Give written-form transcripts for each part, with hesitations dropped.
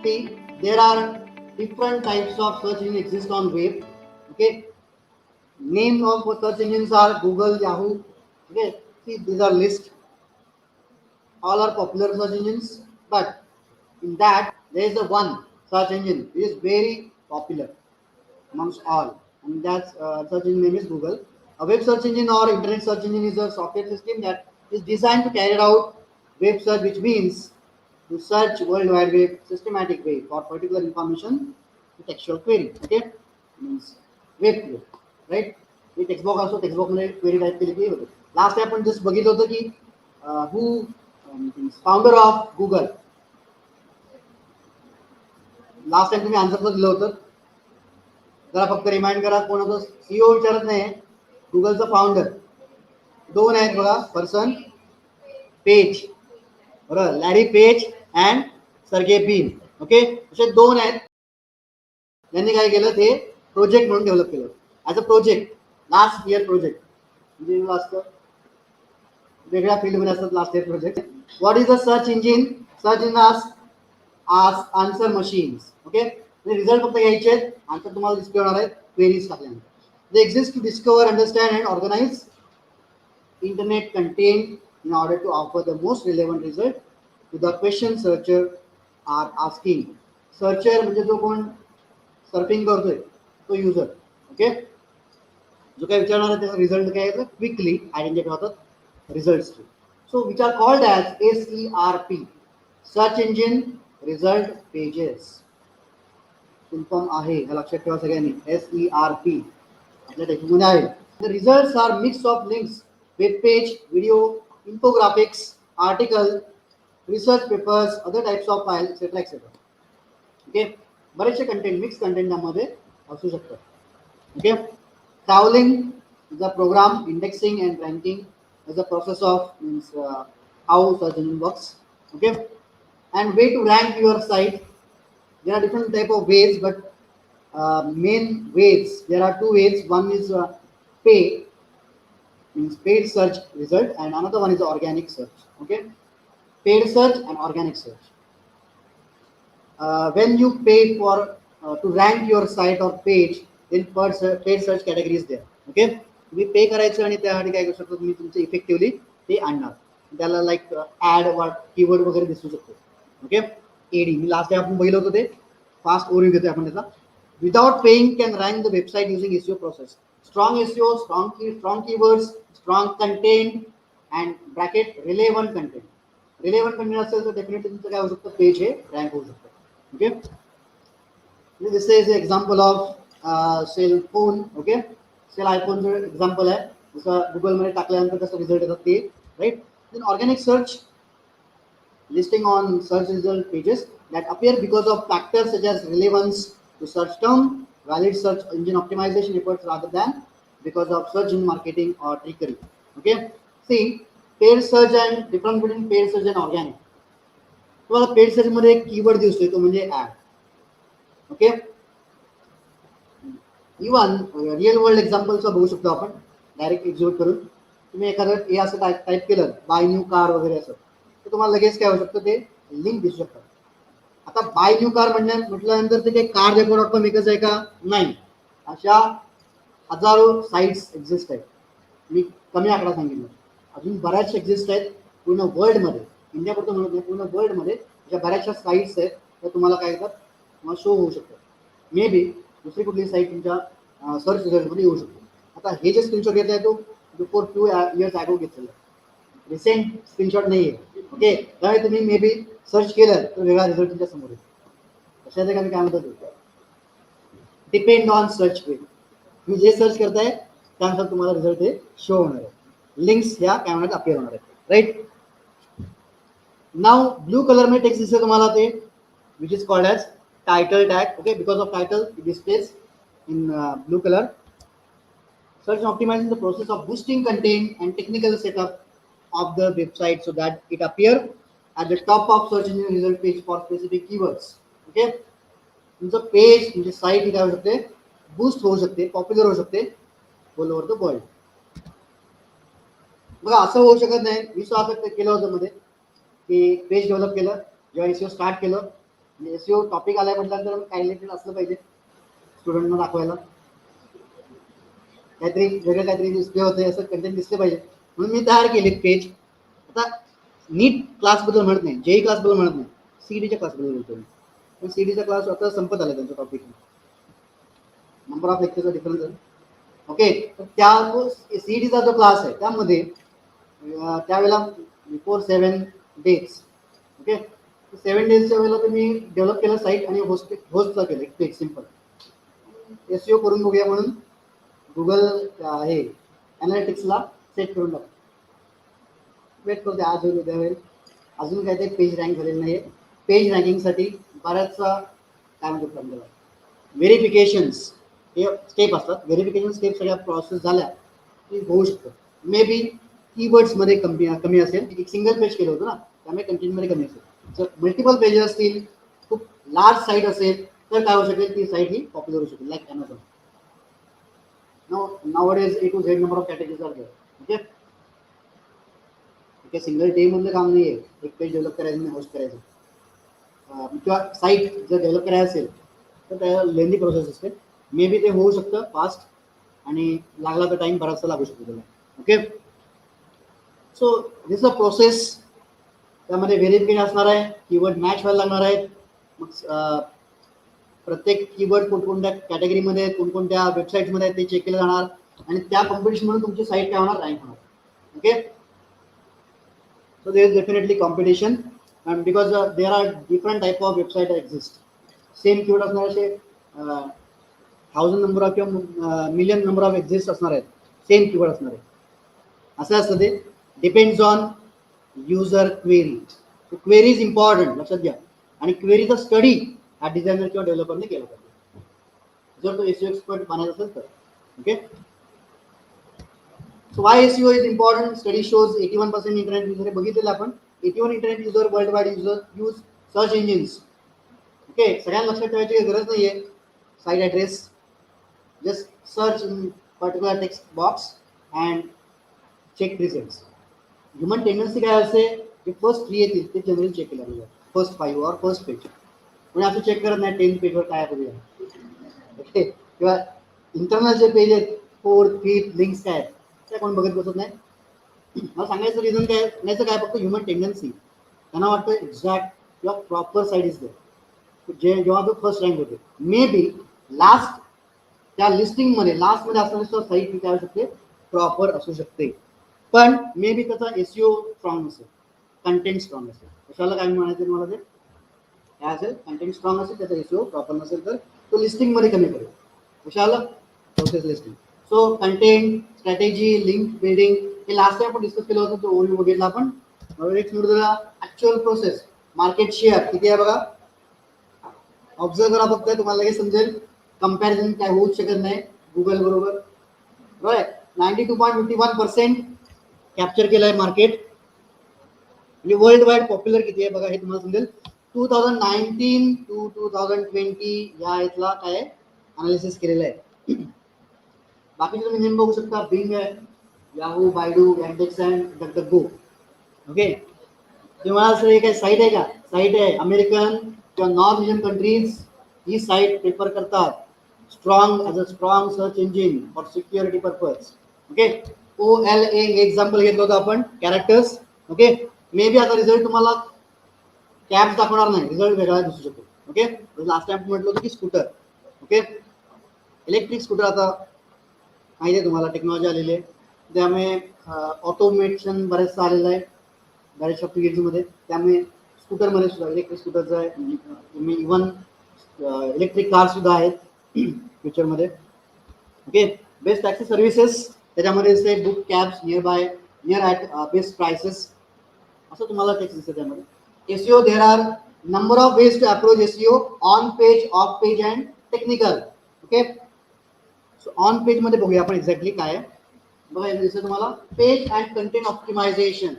See, there are different types of search engine exist on web. Okay, name of search engines are Google, Yahoo. Okay, see these are list. All are popular search engines, but in that there is a one search engine which is very popular amongst all, and that search engine name is Google. A web search engine or internet search engine is a software system that is designed to carry out web search, which means to search World Wide Web systematic way for particular information to textual query. Okay, means web query, right? हे text box असतो, टेक्स्ट बॉक्समध्ये query type केली की होते. Last आपण just बघितलं होतं की who founder of Google. Last time तुम्ही आन्सर दिलं होतं. जरा फक्त रिमाइंड करा कोण होतं. सीईओ विचारत नाही, गुगलचा फाउंडर. दोन आहेत बघा पर्सन, पेज, बरोबर, Larry Page and Sergey Brin. Okay, असे दोन आहेत. त्यांनी काय केलं, ते प्रोजेक्ट म्हणून डेव्हलप केलं as a project, last year project. म्हणजे असतं वेगळ्या फील्डमध्ये असतात last year project. What is the search engine? Search engine आज आन्सर मशीन्स. ओके, रिझल्ट फक्त घ्यायचे आहेत, आन्सर तुम्हाला डिस्प्ले होणार आहेत क्वेरीज टाकल्यानंतर. They exist to discover, understand and organise internet content in order to offer the most relevant result to the question searcher are asking. Searcher म्हणजे जो कोण सर्फिंग करतोय तो युजर. ओके, जो काय विचारणार आहे त्याचा रिझल्ट काय येतं, क्विकली आयडेंटिफाय होतात results. So which are called as SERP, search engine result pages. Inform आहे, हे लक्षात ठेवा सगळ्यांनी. SERP आपल्या टेक्स्टमध्ये आहे. The results are mix of links, web page, video, infographics, article, research papers, other types of files, etc. etc. Okay, बरेचसे content, mix content त्यामध्ये असू शकतात. Okay, crawling is a program, indexing and ranking is a process of means how search engine works. Okay, and way to rank your site. There are different type of ways, but main ways, there are two ways. One is pay, means paid search result, and another one is organic search. Okay, paid search and organic search. When you pay for to rank your site or page, then paid search category is there. Okay, तुम्ही पे करायचं आणि त्यासाठी काय करू शकतो, तुम्ही तुमचं effectively ते आणणार. त्याला लाईक ऍड कीवर्ड वगैरे दिसू शकतो. ओके, एडी मी लास्ट टाइम आपण बघितलं होतं, ते फास्ट ओव्हरव्ह्यू घेतोय आपण त्याचा. Without paying can rank the website using SEO process. Strong SEO, strong keywords, strong content, and bracket relevant content. Relevant content असेल तर डेफिनेटली तुमचं काय होऊ शकतं, पेज हे रँक होऊ शकतं. Okay, this is example of cell phone. Okay, cell आयफोनचं एक्झाम्पल आहे. जसं गुगलमध्ये टाकल्यानंतर कसं रिझल्ट येतात ते, right. Then organic search, listing on search result pages that appear because of factors such as relevance to search term, valid search engine optimization efforts rather than because of search engine marketing or trickery. Okay, see, paid search and difference between paid search and organic. तुम्हाला paid search मध्ये एक keyword दिसतोय, तो म्हणजे ad. Okay, even real world एक्झाम्पलचा बघू शकतो आपण डायरेक्ट एक्झिक्यूट करून. तुम्ही एखादं हे असं टाईप केलं, बाय न्यू कार वगैरे असं, तर तुम्हाला लगेच काय होऊ शकतं, ते लिंक दिसू शकतात. आता बाय न्यू कार म्हटल्यानंतर ते काही कार डेपो.com एकच आहे का? नाही, अशा हजारो साईट्स एक्झिस्ट आहेत. मी कमी आकडा सांगितलं, अजून बऱ्याचशा एक्झिस्ट आहेत पूर्ण वर्ल्डमध्ये. इंडियापुरतं म्हणत नाही, पूर्ण वर्ल्डमध्ये अशा बऱ्याचशा साईट्स आहेत, त्या तुम्हाला काय करतात, तुम्हाला शो होऊ शकतात. मे बी दुसरी कुठली साईट तुमच्या सर्च रिझल्टमध्ये येऊ शकतो. आता हे जे स्क्रीनशॉट घेत आहे तो बिफोर 2 इयर्स ॲगो घेतलेलं, रिसेंट स्क्रीनशॉट नाही आहे. ओके, त्यामुळे तुम्ही मे बी सर्च केलं तर वेगळा रिझल्ट तुमच्या समोर येतो. अशा ठिकाणी काय म्हणतात, डिपेंड ऑन सर्च वे. तुम्ही जे सर्च करताय त्यानुसार तुम्हाला रिझल्ट हे शो होणार आहे. लिंक्स ह्या काय म्हणतात, अपिअर होणार आहेत, राईट. नाव ब्लू कलर मध्ये टेक्स्ट दिसतं तुम्हाला, ते which is called as title tag. Okay, because of title it displays in blue color. Search optimizing the process of boosting content and technical setup of the website so that it appear at the top of search engine result page for specific keywords. Okay, तुमचं page, तुमची site ही काय होऊ शकते, boost होऊ शकते, popular होऊ शकते all over the world. बघा, असं होऊ शकत नाही. मी स्वतः केलं होतं मध्ये, की पेज डेव्हलप केलं, जेव्हा SEO स्टार्ट केलं, एसईओ टॉपिक आलाय म्हटल्यानंतर काय रिलेटेड असलं पाहिजे स्टुडंटना दाखवायला, काहीतरी वेगळं काहीतरी डिस्प्ले होते असं कंटेंट दिसले पाहिजे, म्हणून मी तयार केले पेज. आता नीट क्लासबद्दल म्हणत नाही, जेई क्लासबद्दल म्हणत नाही, सीईडीच्या क्लासबद्दल बोलतो मी. पण सीईडीचा क्लास आता संपत आला त्यांचा टॉपिक, नंबर ऑफ लेक्चरचा डिफरन्स आहे. ओके, तर त्या सीईडीचा जो क्लास आहे त्यामध्ये त्यावेळेला बिफोर 7 days, ओके, 7 daysच्या वेळेला तुम्ही डेव्हलप केलं साईट आणि होस्टचा केलं एक पेज सिम्पल एसईओ करून बघूया म्हणून गुगल हे ॲनालिटिक्सला सेट करून टाकतो. वेट करते, आज होईल उद्या होईल, अजून काय ते पेज रँक झालेलं नाही. पेज रँकिंगसाठी बऱ्याचसा काय म्हणतात व्हेरिफिकेशन्स हे स्टेप असतात. व्हेरिफिकेशन स्टेप सगळ्या प्रोसेस झाल्या की होऊ शकतं. मे बी कीवर्ड्समध्ये कमी असेल, एक सिंगल पेज केलं होतं ना त्यामुळे कंटेंटमध्ये कमी असेल. जर मल्टिपल पेजेस असतील, खूप लार्ज साईट असेल तर काय होऊ शकेल, ती साईट ही पॉप्युलर होऊ शकेल, like Amazon. nowadays A to Z number of categories are there. Okay, okay, single day मधलं काम नाही आहे एक पेज डेव्हलप करायचं आणि होस्ट करायचं, किंवा साईट जर डेव्हलप करायचं असेल तर त्या लेंदी प्रोसेस असते. मे बी ते होऊ शकतं फास्ट आणि लागला तर टाइम बराचसा लागू शकतो त्याला. Okay, so this a process. त्यामध्ये व्हेरिफिकेशन असणार आहे, कीवर्ड मॅच व्हायला लागणार आहेत. मग प्रत्येक कीवर्ड कोणकोणत्या कॅटेगरीमध्ये कोणकोणत्या वेबसाईटमध्ये आहेत ते चेक केलं जाणार आणि त्या कॉम्पिटिशनमध्ये तुमची साईट काय होणार, रँक होणार. Okay, so there is definitely competition and because there are different type of website that exist. Same keyword असणार असे 1000 नंबर ऑफ किंवा मिलियन नंबर ऑफ एक्झिस्ट असणार आहेत, सेम कीवर्ड असणार आहे. असं असतं ते, depends on user query. Query is important, लक्षात घ्या. आणि क्वेरीचा स्टडी हा डिझायनर किंवा डेव्हलपरने केला पाहिजे जर तो एसईओ एक्सपर्ट बनायचा असेल तर. Okay, so why SEO is important? Study shows 81% internet user बघितलेलं आपण, 81 internet user world wide use search engines. Okay, सगळ्यांना लक्षात ठेवायची गरज नाहीये. Site address, just search in particular text box and check results. Human tendency काय असते, जे फर्स्ट 3 येतील ते जनरली चेक केलं पाहिजे, फर्स्ट 5 और फर्स्ट पेज. म्हणजे असं चेक करत नाही 10 पेजवर काय करूया. ओके, किंवा इंटरनल जे पेज आहेत 4th 5th लिंक्स काय आहेत त्या कोण बघत बसत नाही. मला सांगायचं रिझन काय नाहीचं काय, फक्त ह्युमन टेंडन्सी. त्यांना वाटतं एक्झॅक्ट किंवा प्रॉपर साईट इज देअर. जेव्हा तो फर्स्ट रँक होते, मे बी लास्ट त्या लिस्टिंगमध्ये लास्टमध्ये असणारी साईट काय असू शकते, प्रॉपर असू शकते, पण मे बी त्याचा एसईओ स्ट्रॉंग नसेल, कंटेंट स्ट्रॉंग असेल. कशाला काय म्हणायचं तुम्हाला, ते काय असेल, कंटेंट स्ट्रॉंग असेल, त्याचा एसईओ प्रॉपर नसेल तर तो लिस्टिंगमध्ये कमी पडेल. कशाला, process listing. So content strategy, link building हे लास्ट टाइम आपण डिस्कस केलं होतं, तो ओव्हरव्ह्यू बघितला आपण. नेक्स्ट मुद्दा ऍक्च्युअल प्रोसेस. मार्केट शेअर किती आहे बघा, ऑब्झर्व करा फक्त, तुम्हाला लगेच समजेल. कंपॅरिझन काय होऊच शकत नाही गुगल बरोबर. राईट, 92.51% कॅप्चर केलंय मार्केट. म्हणजे वर्ल्ड वाईड पॉप्युलर किती आहे बघा, हे तुम्हाला समजेल. 2019 to 2020 या इथला काय अनालिसिस केलेलं आहे. बाकीचे तुम्ही नेम बघू शकता, बिंग आहे, Yahoo, Baidu, Yandex and DuckDuckGo. Okay, तुम्हाला असं काय साईट आहे का, साईट आहे अमेरिकन किंवा नॉर्थ एशियन कंट्रीज ही साईट प्रिफर करतात strong as a strong search engine for security purpose. Okay, OLA example घेतलं होतं आपण, कॅरेक्टर्स. ओके, मे बी आता रिझल्ट तुम्हाला कॅप्स दाखवणार नाही, रिझल्ट वेगळा दिसू शकतो. ओके, लास्ट टाइम म्हटलं होतं की स्कूटर. ओके, इलेक्ट्रिक स्कूटर आता माहिती आहे तुम्हाला, टेक्नॉलॉजी आलेली आहे, त्यामुळे ऑटोमेशन बरेचसं आलेलं आहे बऱ्याचशा फिल्ड्समध्ये. त्यामुळे स्कूटरमध्ये सुद्धा इलेक्ट्रिक स्कूटरचं आहे, इव्हन इलेक्ट्रिक कार सुद्धा आहेत फ्युचरमध्ये. ओके, बेस्ट टॅक्सी सर्व्हिसेस त्याच्यामध्ये say book cabs near at best prices, असं तुम्हाला टेक्स्ट दिसतं त्यामध्ये. SEO, there are number of ways to approach SEO, on page, off page and technical. Okay, so on page मध्ये बघूया आपण exactly काय आहे बघा. दिसतं तुम्हाला page and content optimisation,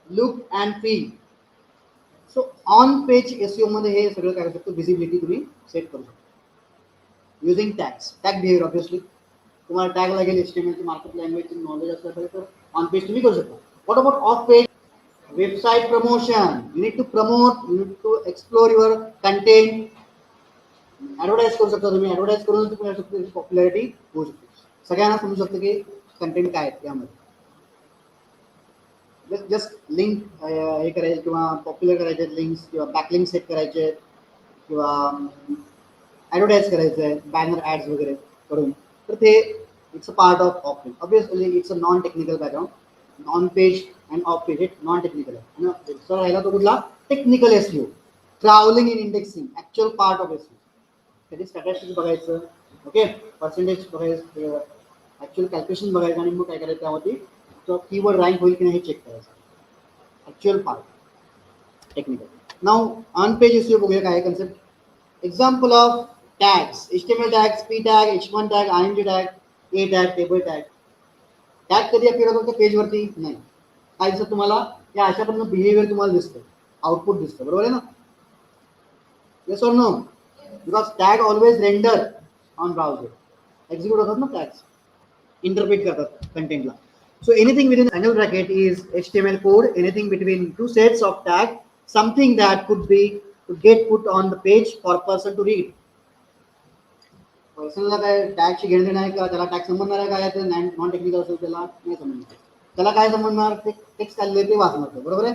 look and feel. So on page SEO मध्ये हे सगळं काय करू शकतो, विजिबिलिटी तुम्ही सेट करू शकता using tags, tag behaviour. Obviously तुम्हाला टॅग लागेल, HTML मार्कअप लँग्वेजची नॉलेज असलं तर ऑन पेज तुम्ही करू शकता. What about of page, Website promotion. You need to promote, you need to explore your content. Advertise करू शकता तुम्ही, ऍडव्हर्टाईज करून तुम्ही पॉप्युलॅरिटी होऊ शकते. सगळ्यांना समजू शकतं की कंटेंट काय आहे त्यामध्ये. जस्ट लिंक हे करायचे किंवा पॉप्युलर करायचे लिंक्स किंवा बॅकलिंक सेट करायचे किंवा ॲडव्हर्टाईज करायचं आहे बॅनर ॲड्स वगैरे करून, तर ते it's a part of of page. Obviously it's a non technical background. On page and of page it non technical आहे. आणि दुसरा राहिला तो कुठला technical SEO, travelling in indexing, actual part of SEO. त्याची स्टॅटिस्टिक्स बघायचं, ओके, पर्सेंटेज बघायचं, actual calculation बघायचं आणि मग काय करायचं त्यावरती तो कीवर्ड रँक होईल की नाही हे चेक करायचं. Actual part technical. Now on page SEO बघूया काय concept. Example of tags, HTML tags, P tag, H1 tag, IMG tag, A tag, table tag. Tag कधी अपिअर होतो पेजवरती नाही. काय दिसतं तुम्हाला, या अशा प्रकारचं बिहेवियर तुम्हाला दिसतं, आउटपुट दिसतं, बरोबर आहे ना. Yes or no? Because tag always render on browser, execute होतात ना टॅग्स, इंटरप्रेट करतात कंटेंटला. So anything within angle bracket is HTML code. Anything between two sets of tag, something that could get put on the page for person to read. पर्सनला काय टॅगशी घेणं देणं आहे का, त्याला tag समजणार आहे काय, तर नॉन टेक्निकल असेल त्याला नाही समजणार. त्याला काय समजणार, ते टेक्स्ट आलेलं ते वाचणार, बरोबर आहे.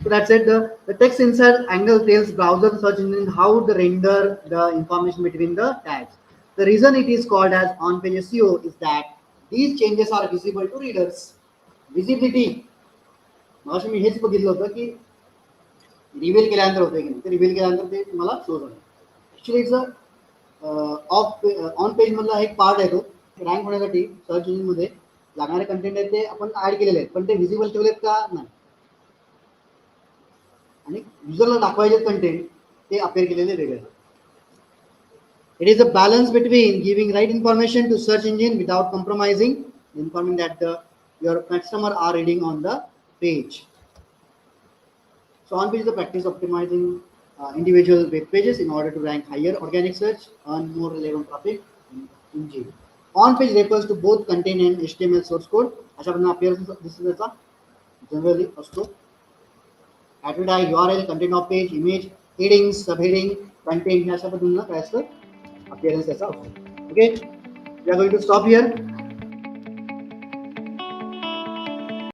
So that's it. The text insert angle tells browser search engine how to render the information between the tags. The reason it is called as on-page SEO is that these changes are visible to readers. Visibility. मगाशी मी हेच बघितलं होतं की reveal केल्यानंतर होतं की नाही, ते रिव्हील केल्यानंतर ते तुम्हाला शो झालं. Actually it's of on page मधला एक पार्ट आहे तो. रँक होण्यासाठी सर्च इंजिनमध्ये लागणारे कंटेंट आहेत ते आपण ऍड केलेले आहेत, पण ते व्हिजिबल ठेवलेत का नाही, आणि युजरला दाखवायचे कंटेंट ते अपेअर केलेले वेगळे. It is a balance between giving right information to search engine without compromising the information that your customer are reading on the page. So on page is the practice of optimizing individual web pages in order to rank higher organic search, earn more relevant traffic in Gmail. On page refers to both content and HTML source code. अशा प्रकारे appearance दिसतो generally असतो. Advertise URL, content of page, image, headings, subheading, content, अशा पद्धतीने काय असतं appearance त्याचा असतो. Okay, we are going to stop here.